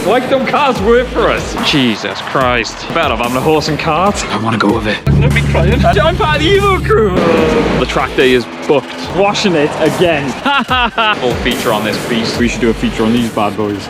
Like them cars work for us. Jesus Christ. Better having a horse and cart. I want to go with it. Let me cry. I'm part of the Evo crew. The track day is booked. Washing it again. Full feature on this beast. We should do a feature on these bad boys.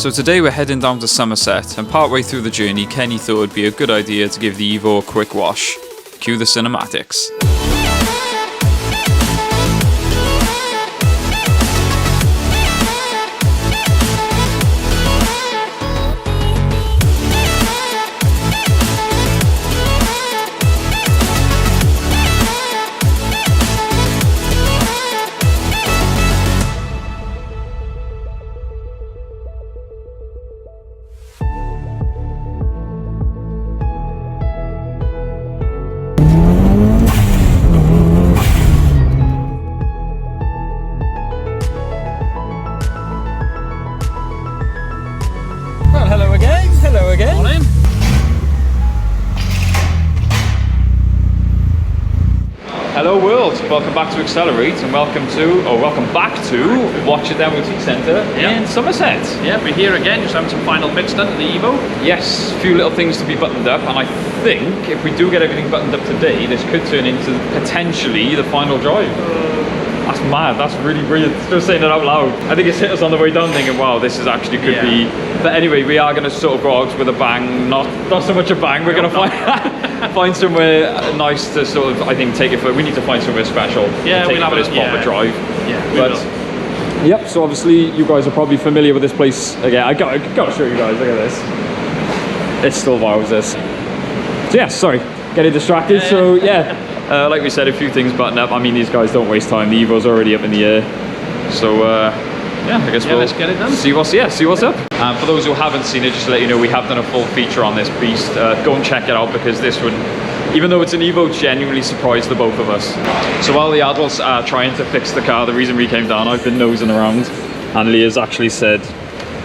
So today we're heading down to Somerset, and partway through the journey Kenny thought it would be a good idea to give the Evo a quick wash. Cue the cinematics. Hello world, welcome back to Accelerate and welcome back to Watchet MOT Centre in Somerset. Yeah, we're here again, just having some final bits done to the Evo. Yes, a few little things to be buttoned up, and I think if we do get everything buttoned up today, this could turn into potentially the final drive. That's mad, that's really brilliant. Just saying it out loud. I think it's hit us on the way down thinking, wow, this is actually could be. But anyway, we are going to sort of go out with a bang, not so much a bang, we're going to find somewhere nice to sort of, I think, take it for. We need to find somewhere special. Yeah, take it for this proper drive. Yeah, but yep, so obviously you guys are probably familiar with this place. Again, I gotta show you guys, look at this. It's still wild, this. So yeah, sorry, getting distracted, so yeah. Like we said, a few things buttoned up. I mean, these guys don't waste time. The Evo's already up in the air. So, yeah, I guess let's get it done. See what's up. For those who haven't seen it, just to let you know, we have done a full feature on this beast. Go and check it out, because this one, even though it's an Evo, genuinely surprised the both of us. So while the adults are trying to fix the car, the reason we came down, I've been nosing around, and Leah's actually said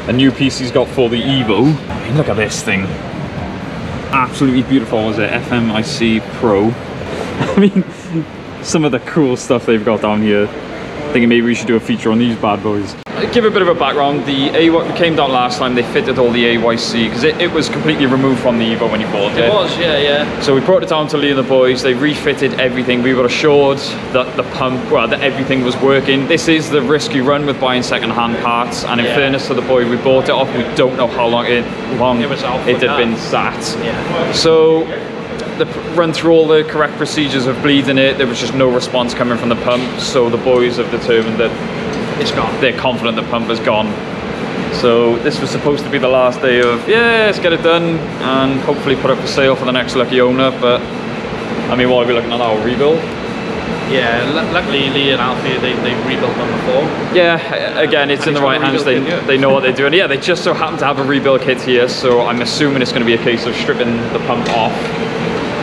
a new piece he's got for the Evo. I mean, look at this thing. Absolutely beautiful. Was it FMIC Pro? I mean, some of the cool stuff they've got down here. Thinking maybe we should do a feature on these bad boys. Give a bit of a background. The we came down last time, they fitted all the AYC, because it was completely removed from the Evo when you bought it. It was, yeah. So we brought it down to Lee and the boys, they refitted everything. We were assured that the pump, well, that everything was working. This is the risk you run with buying second-hand parts, and in fairness to the boy we bought it off, we don't know how long it had been sat. Yeah. So run through all the correct procedures of bleeding it. There was just no response coming from the pump, so the boys have determined that it's gone. They're confident the pump is gone. So this was supposed to be the last day of, yeah, let's get it done and hopefully put up for sale for the next lucky owner. But I mean, what are we looking at now? Rebuild? Yeah, luckily Lee and Alfie, they rebuilt them before. Yeah, again, it's in the right hands. They know what they're doing. Yeah, they just so happen to have a rebuild kit here, so I'm assuming it's going to be a case of stripping the pump off,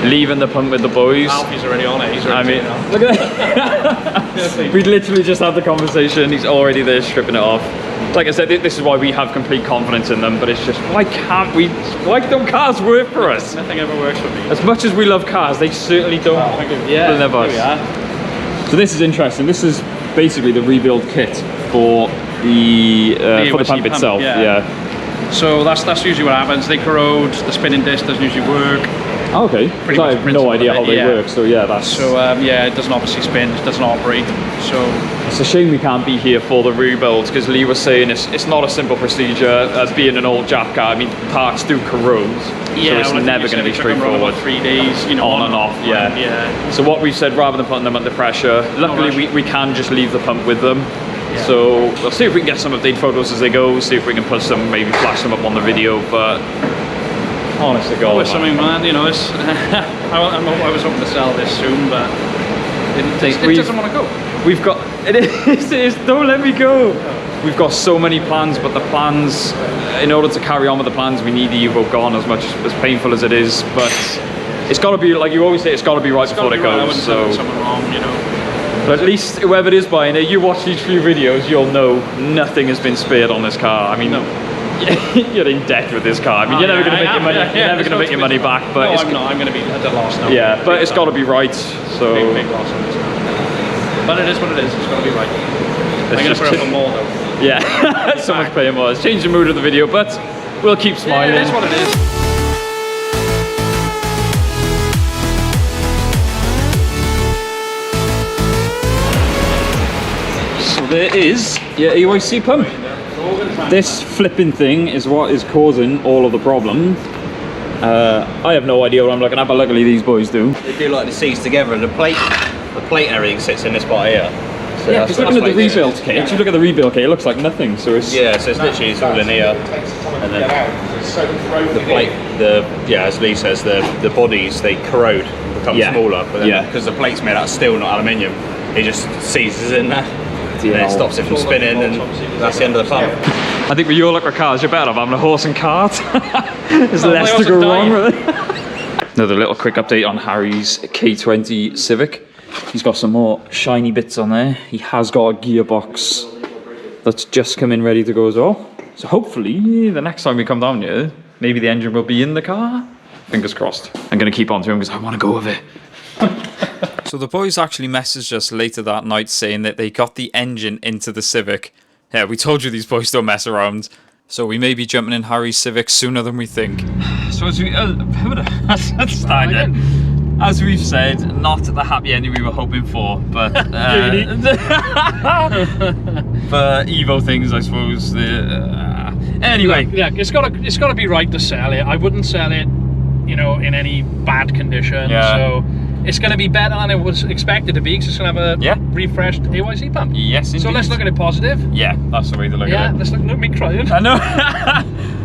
leaving the pump with the boys. Alfie's already on it. He's ready. Look at that. We literally just had the conversation. He's already there stripping it off. Like I said, this is why we have complete confidence in them, but it's just, why can't we, like them cars work for us? Nothing ever works for me. As much as we love cars, they certainly don't love us. So this is interesting. This is basically the rebuild kit for the pump itself. Yeah. So that's usually what happens. They corrode, the spinning disc doesn't usually work. Oh, okay. So I have no idea how they work, so yeah, that's... So yeah, it doesn't obviously spin, it doesn't operate, so... It's a shame we can't be here for the rebuilds, because Lee was saying it's not a simple procedure. As being an old Jap car, I mean, parts do corrode, so it's never going to be straightforward. 3 days, you know, on and off, yeah. So what we've said, rather than putting them under pressure, luckily we can just leave the pump with them. Yeah. So we'll see if we can get some update photos as they go, see if we can put some, maybe flash them up on the video, but... Honest to God, something, man. You know, it's, I was hoping to sell this soon, but it doesn't want to go. We've got it is. Don't let me go. we've got so many plans, but the plans, in order to carry on with the plans, we need the Evo gone, as much as painful as it is. But it's got to be, like you always say, it's got to be right before it goes. So something wrong, you know. but at least whoever it is buying it, you watch these few videos, you'll know nothing has been spared on this car. I mean, you're in debt with this car. I mean, you're never going to make your money. You're never going to make your money back. But no, I'm not. I'm going to be at a loss now. Yeah, but it's got to be right. So big loss on this car. But it is what it is. It's got to be right. I'm going to put up for more though. Yeah, someone's paying more. It's changed the mood of the video, but we'll keep smiling. Yeah, it is what it is. So there is your AYC pump. This flipping thing is what is causing all of the problems. I have no idea what I'm looking at, but luckily these boys do. They do like the seats together, and the plate everything sits in this part here. So yeah, because looking at the rebuild kit, if you look at the rebuild kit, it looks like nothing. So it's so it's literally it's all in here, and then the plate, as Lee says, the bodies they corrode, become smaller, but then because the plate's made out of steel, not aluminium, it just seizes in there. And it stops it from spinning, and that's the end of the pump. I think with your luck with cars, you're better off having a horse and cart. There's less to go wrong with it. Another little quick update on Harry's K20 Civic. He's got some more shiny bits on there. He has got a gearbox that's just come in ready to go as well. So hopefully the next time we come down here, maybe the engine will be in the car. Fingers crossed. I'm going to keep on to him because I want to go with it. So the boys actually messaged us later that night saying that they got the engine into the Civic. Yeah, we told you these boys don't mess around. So we may be jumping in Harry's Civic sooner than we think. So as we... let's start again. As we've said, not the happy ending we were hoping for, but... for Evo things, I suppose. Anyway. Yeah, it's got to be right to sell it. I wouldn't sell it, you know, in any bad condition. Yeah. So it's going to be better than it was expected to be, because it's going to have a refreshed AYC pump. Yes, indeed. So let's look at it positive. Yeah, that's the way to look at it. Yeah, let's look at me crying. I know.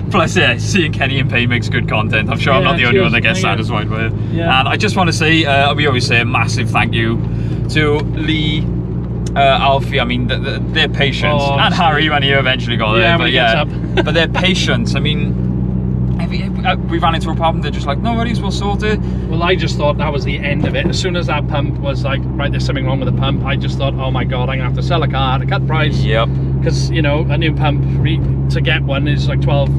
Plus, seeing Kenny in pain makes good content. I'm sure I'm not the only one that gets satisfied with it. Yeah. And I just want to say, we always say a massive thank you to Lee, Alfie. I mean, their patience, and Harry when he eventually got there. But their patience. I mean, we ran into a problem. They're just like, no worries, we'll sort it. Well, I just thought that was the end of it. As soon as that pump was like, right, there's something wrong with the pump, I just thought, oh my god, I'm gonna have to sell a car at a cut price. Yep. Because, you know, a new pump to get one is like 12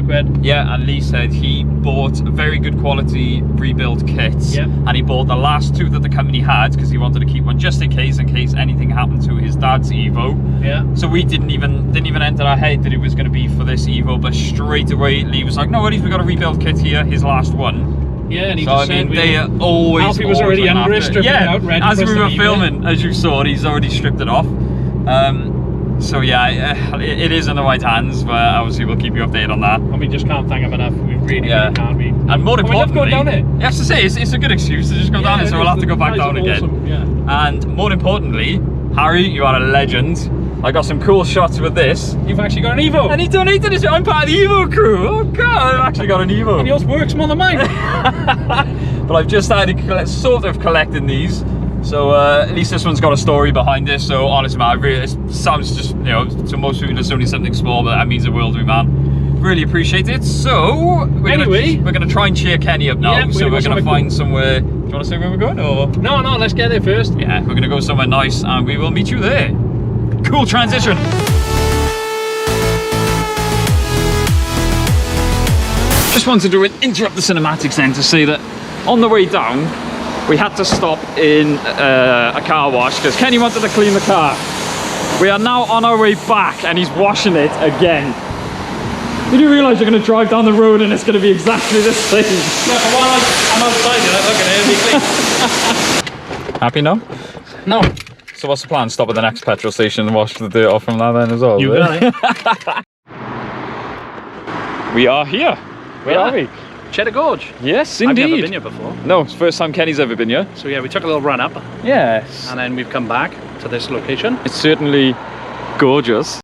quid. Yeah, and Lee said he bought a very good quality rebuild kits. Yep. And he bought the last two that the company had because he wanted to keep one just in case anything happened to his dad's Evo. Yeah. So we didn't even enter our head that it was going to be for this Evo, but straight away Lee was like, no worries, we got a rebuild kit here, his last one. Yeah, and he so just I mean, said they are always. Alfie was already under it, stripping it out, ready as for we us were to filming, as you saw, he's already stripped it off. So yeah, it is in the right hands, but obviously we'll keep you updated on that. And we just can't thank him enough. We really can't. And more importantly, we have to go down it. You have to say it's a good excuse to just go down it, so we'll have to go back down again. Awesome. Yeah. And more importantly, Harry, you are a legend. I got some cool shots with this. You've actually got an Evo. And he donated this. I'm part of the Evo crew. Oh god, I've actually got an Evo. And yours works more than mine. But I've just started sort of collecting these. So at least this one's got a story behind this. So honestly, man, it sounds just, you know, to most people it's only something small, but that means the world to me, man. Really appreciate it. So we're gonna try and cheer Kenny up now. Yeah, so we're gonna find somewhere. Do you want to say where we're going, or? No, let's get there first. Yeah, we're gonna go somewhere nice, and we will meet you there. Cool transition. Just wanted to interrupt the cinematics then to say that on the way down, we had to stop in a car wash because Kenny wanted to clean the car. We are now on our way back and he's washing it again. Did you realise you're going to drive down the road and it's going to be exactly the same? Yeah, but while I'm outside, you're like, look at it, it'll be clean. Happy now? No. So what's the plan? Stop at the next petrol station and wash the dirt off from that then as well? You got it. We are here. Where are we? Cheddar Gorge. Yes, indeed. I've never been here before. No, it's the first time Kenny's ever been here. So yeah, we took a little run up. Yes. And then we've come back to this location. It's certainly gorgeous.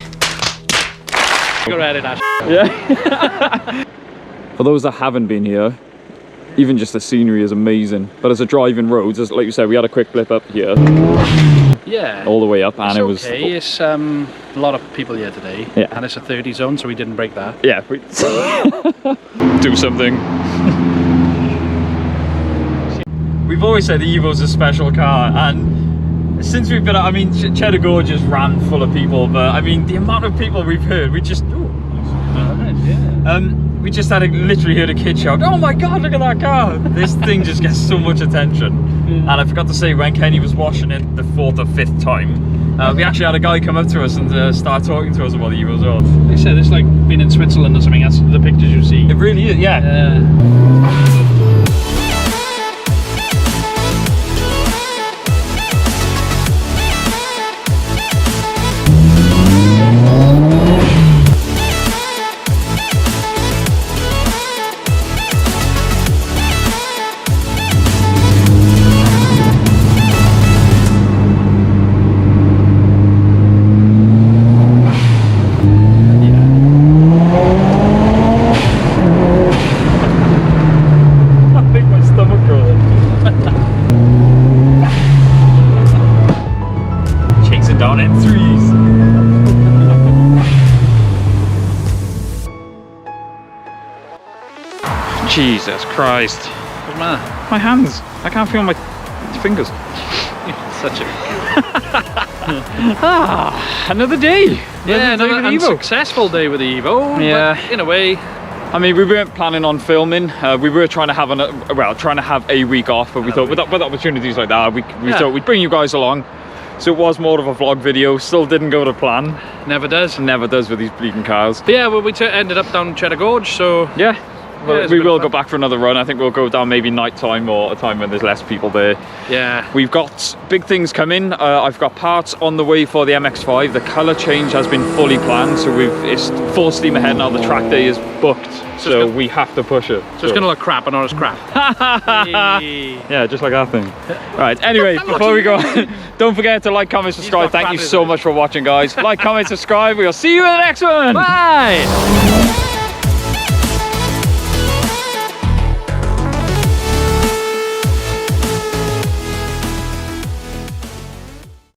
Go at it, Ash. Yeah. For those that haven't been here, even just the scenery is amazing. But as a driving roads, as like you said, we had a quick blip up here. Yeah. all the way up, and It's it was okay. It's a lot of people here today, Yeah. and it's a 30 zone, so we didn't break that. yeah. Do something. We've always said the Evo's a special car, and since we've been, I mean, Cheddar Gorge is ran full of people, but I mean, the amount of people we've heard, we just, we just had literally heard a kid shout, "Oh my God, look at that car!" This thing just gets so much attention. And I forgot to say, when Kenny was washing it the 4th or 5th time, we actually had a guy come up to us and start talking to us about the Evo as well. They said it's like being in Switzerland or something. That's the pictures you see. It really is, yeah. Down in 3s. Jesus Christ. What's the matter? My hands. I can't feel my fingers. Such a Another day. yeah, another day with Evo. unsuccessful day with the Evo. Yeah. But in a way, I mean, we weren't planning on filming. We were trying to have trying to have a week off, but we thought with opportunities like that, we thought we'd bring you guys along. So it was more of a vlog video. Still didn't go to plan. never does. Never does with these bleeding cars. But yeah, well, we ended up down Cheddar Gorge, so Yeah. Well, it's we a bit will of go fun. back for another run. I think we'll go down maybe night time or a time when there's less people there. yeah. We've got big things coming. I've got parts on the way for the MX-5. The colour change has been fully planned, so it's full steam ahead now. The track day is booked, so we have to push it. So it's going to look crap, but not as crap. Hey. Yeah, just like that thing. Right, anyway, before we go on, don't forget to like, comment, subscribe. Thank you so much for watching, guys. Like, comment, subscribe. We'll see you in the next one. Bye!